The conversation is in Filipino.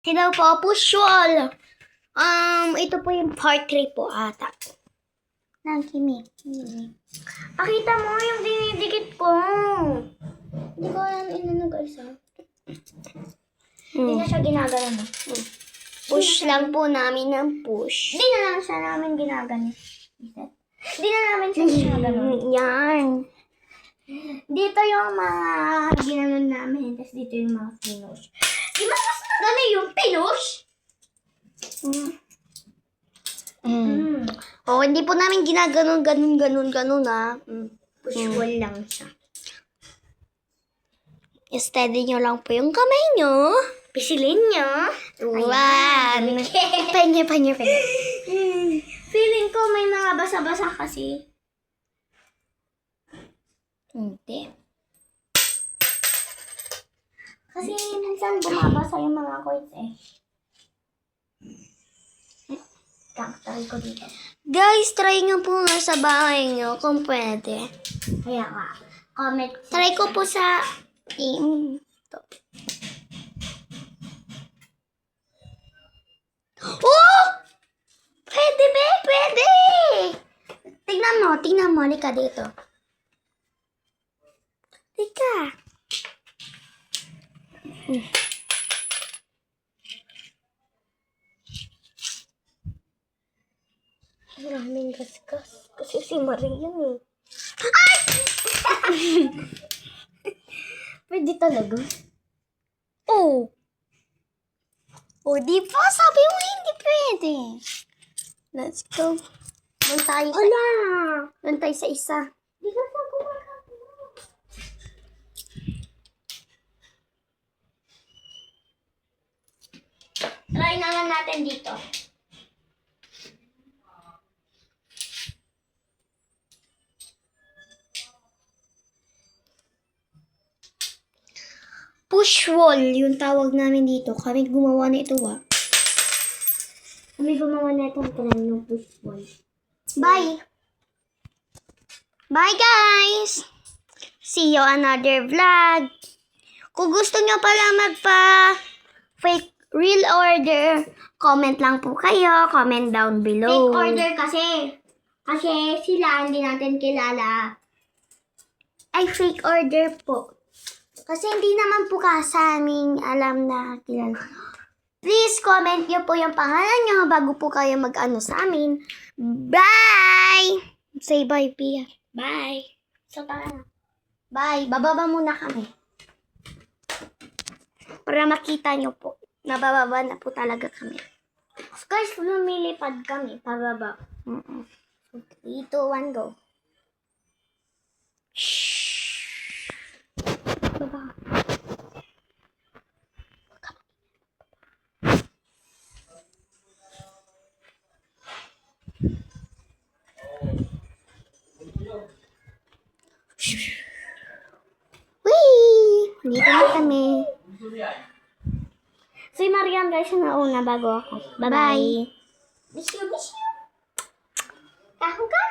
Hello po, Pushol. Ito po yung part 3 po ata. Nang Kimi. Pakita mo yung dinidikit ko. Hindi ko alam inano guys ha. Hindi na siya ginagano. Push lang po namin ng push. Hindi na lang siya namin ginaganit. Hindi na namin siya ginagano. Yan. Dito yung mga ginanon namin. Tapos dito yung mga pinush. Di ba mas maganda yung pinush? Oh, hindi po namin ginaganon, ganun ha. Push wall lang siya. Steady nyo lang po yung kamay nyo. Pisilin nyo. One. Penya. Feeling ko may mga basa-basa kasi. Hindi. Kasi minsan bumabasa yung mga coins eh. Try ko dito. Guys, try nyo po nga sa bahay nyo kung pwede. Kaya nga. Comment. Try ko po sa team. Oh! Pwede, be! Pwede! Tingnan mo. Halika dito. Halika. Maraming gasgas. Kasi si Maria yun eh. Ay! Pwede talaga. Oh! O, di ba? Sabi mo hindi pwede. Let's go. Doon tayo sa isa. Di ka sa try naman natin dito. Push wall, yung tawag namin dito. Kami gumawa na ito Kami gumawa na itong plan ng push wall. Bye! Bye guys! See you another vlog. Kung gusto nyo pala fake real order, comment lang po kayo. Comment down below. Fake order kasi. Kasi sila hindi natin kilala. Ay, fake order po. Kasi hindi naman po sa aming alam na kilala. Please comment nyo po yung pangalan nyo bago po kayo mag-ano sa amin. Bye! Say bye, Pia. Bye. So, tara. Bye. Bababa muna kami. Para makita nyo po. Nabababa na po talaga kami. Guys, lumilipad kami. Pababa. 3, 2, 1, go. Shhh. Baba. Wee! Dito na kami. Si Marian guys na una bago ako. Bye-bye. Miss you. Kahuga.